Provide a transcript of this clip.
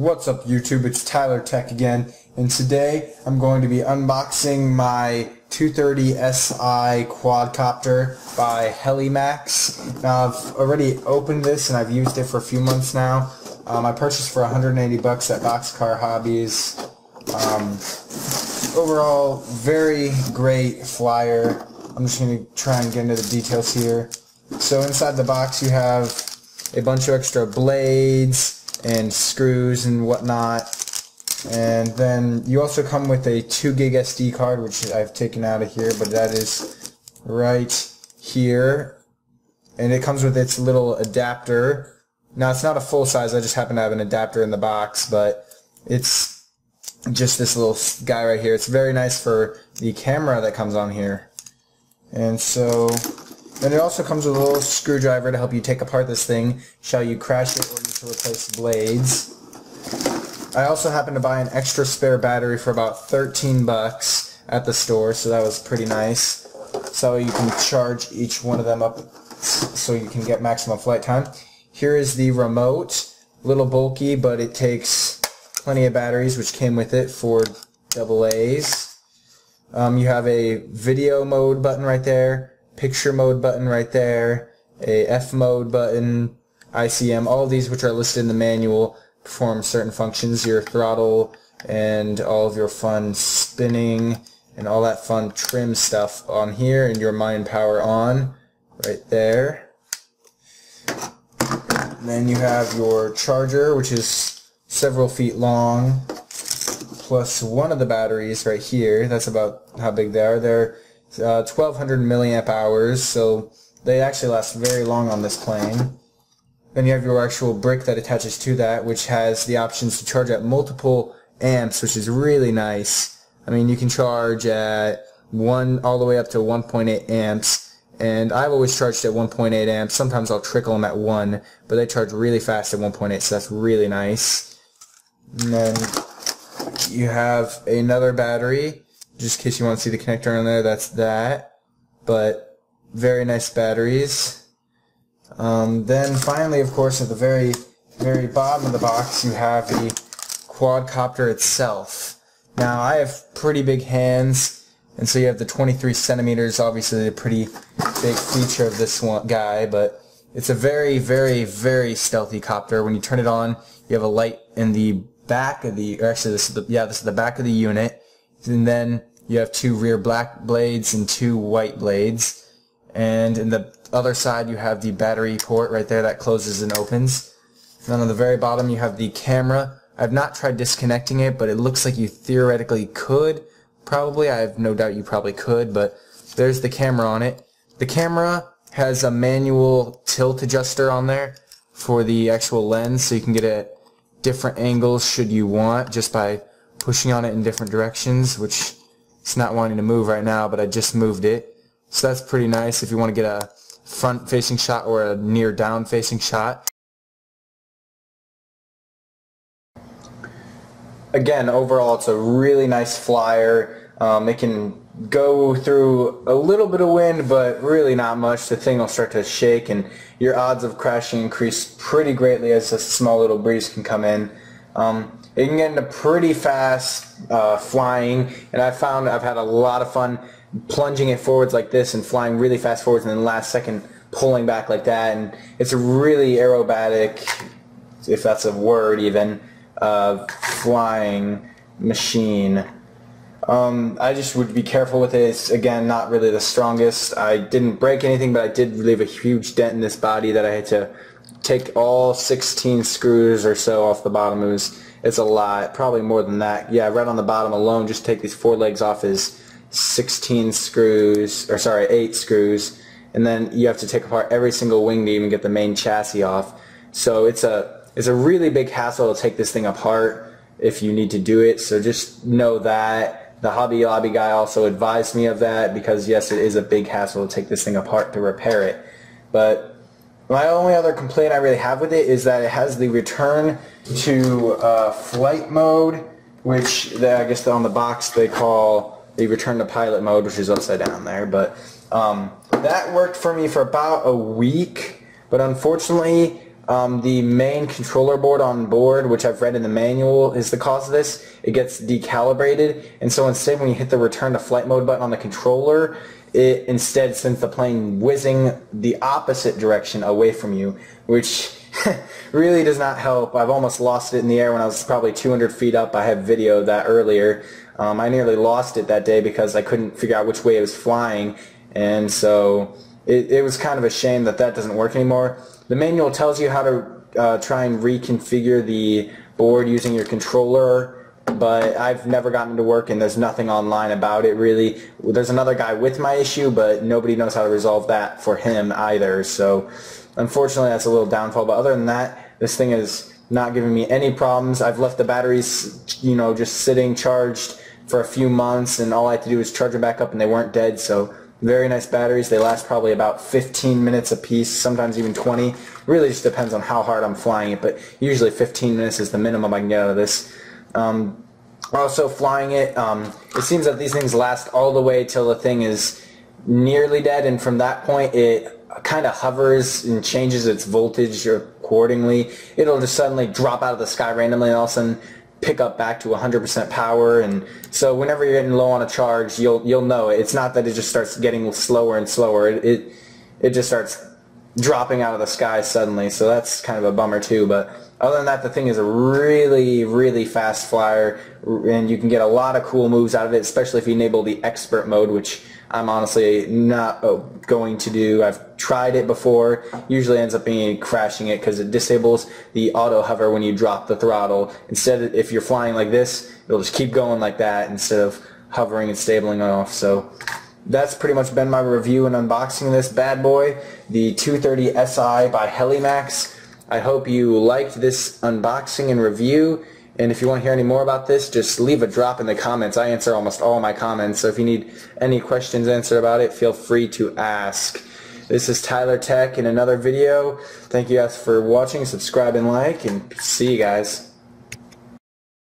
What's up YouTube, it's TylerTech again, and today I'm going to be unboxing my 230Si Quadcopter by Heli-Max. Now I've already opened this and I've used it for a few months now. I purchased for 180 bucks at Boxcar Hobbies. Overall, very great flyer. I'm just going to try and get into the details here. So inside the box you have a bunch of extra blades and screws and whatnot, and then you also come with a 2 gig SD card, which I've taken out of here, but that is right here, and it comes with its little adapter. Now it's not a full size, I just happen to have an adapter in the box, but it's just this little guy right here. It's very nice for the camera that comes on here. And so then it also comes with a little screwdriver to help you take apart this thing, shall you crash it or need to replace blades. I also happened to buy an extra spare battery for about 13 bucks at the store, so that was pretty nice. So you can charge each one of them up so you can get maximum flight time. Here is the remote, a little bulky, but it takes plenty of batteries, which came with it for AA's. You have a video mode button right there, picture mode button right there, a F mode button, ICM, all of these which are listed in the manual perform certain functions, your throttle and all of your fun spinning and all that fun trim stuff on here, and your mind power on right there. And then you have your charger, which is several feet long, plus one of the batteries right here. That's about how big they are. They're 1200 milliamp hours, so they actually last very long on this plane. Then you have your actual brick that attaches to that, which has the options to charge at multiple amps, which is really nice. I mean, you can charge at 1 all the way up to 1.8 amps, and I've always charged at 1.8 amps. Sometimes I'll trickle them at 1, but they charge really fast at 1.8, so that's really nice. And then you have another battery, just in case you want to see the connector on there. That's that, but very nice batteries. Then finally, of course, at the very bottom of the box, you have the quadcopter itself. Now I have pretty big hands, and so you have the 23 centimeters, obviously a pretty big feature of this one guy, but it's a very stealthy copter. When you turn it on, you have a light in the back of the, actually this is the back of the unit, and then you have 2 rear black blades and 2 white blades, and in the other side you have the battery port right there that closes and opens. And then on the very bottom you have the camera. I've not tried disconnecting it, but it looks like you theoretically could. Probably, I have no doubt you probably could, but there's the camera on it. The camera has a manual tilt adjuster on there for the actual lens, so you can get it at different angles should you want, just by pushing on it in different directions, which it's not wanting to move right now, but I just moved it. So that's pretty nice if you want to get a front-facing shot or a near-down-facing shot. Again, overall, it's a really nice flyer. It can go through a little bit of wind, but really not much. The thing will start to shake, and your odds of crashing increase pretty greatly as a small little breeze can come in. It can get into pretty fast flying, and I've had a lot of fun plunging it forwards like this and flying really fast forwards, and then last second pulling back like that. And it's a really aerobatic, if that's a word even, flying machine. I just would be careful with it. It's, again, not really the strongest. I didn't break anything, but I did leave a huge dent in this body that I had to take all 16 screws or so off the bottom. It's a lot, probably more than that. Yeah, right on the bottom alone, just take these 4 legs off is 16 screws, or sorry, 8 screws, and then you have to take apart every single wing to even get the main chassis off. So it's a really big hassle to take this thing apart if you need to do it, so just know that. The Hobby Lobby guy also advised me of that, because yes, it is a big hassle to take this thing apart to repair it. But my only other complaint I really have with it is that it has the return to flight mode, which I guess on the box they call the return to pilot mode, which is upside down there. But that worked for me for about a week, but unfortunately The main controller board on board, which I've read in the manual, is the cause of this. It gets decalibrated, and so instead when you hit the return to flight mode button on the controller, it instead sends the plane whizzing the opposite direction away from you, which really does not help. I've almost lost it in the air when I was probably 200 feet up. I have video of that earlier. I nearly lost it that day because I couldn't figure out which way it was flying, and so it was kind of a shame that that doesn't work anymore. The manual tells you how to try and reconfigure the board using your controller, but I've never gotten it to work, and there's nothing online about it really. There's another guy with my issue, but nobody knows how to resolve that for him either, so unfortunately that's a little downfall. But other than that, this thing is not giving me any problems. I've left the batteries, you know, just sitting charged for a few months, and all I had to do was charge them back up and they weren't dead. So very nice batteries. They last probably about 15 minutes a piece, sometimes even 20. It really just depends on how hard I'm flying it, but usually 15 minutes is the minimum I can get out of this. Also flying it, it seems that these things last all the way till the thing is nearly dead, and from that point it kind of hovers and changes its voltage accordingly. It'll just suddenly drop out of the sky randomly and all of a sudden pick up back to 100% power, and so whenever you're getting low on a charge, you'll know it. It's not that it just starts getting slower and slower. It just starts dropping out of the sky suddenly, so that's kind of a bummer too. But other than that, the thing is a really, really fast flyer, and you can get a lot of cool moves out of it, especially if you enable the expert mode, which I'm honestly not going to do. I've tried it before. Usually ends up being crashing it because it disables the auto hover when you drop the throttle. Instead, if you're flying like this, it'll just keep going like that instead of hovering and stabling off. So that's pretty much been my review and unboxing of this bad boy, the 230Si by Heli-Max. I hope you liked this unboxing and review, and if you want to hear any more about this, just leave a drop in the comments. I answer almost all my comments, so if you need any questions answered about it, feel free to ask. This is TylerTech in another video. Thank you guys for watching, subscribe and like, and see you guys.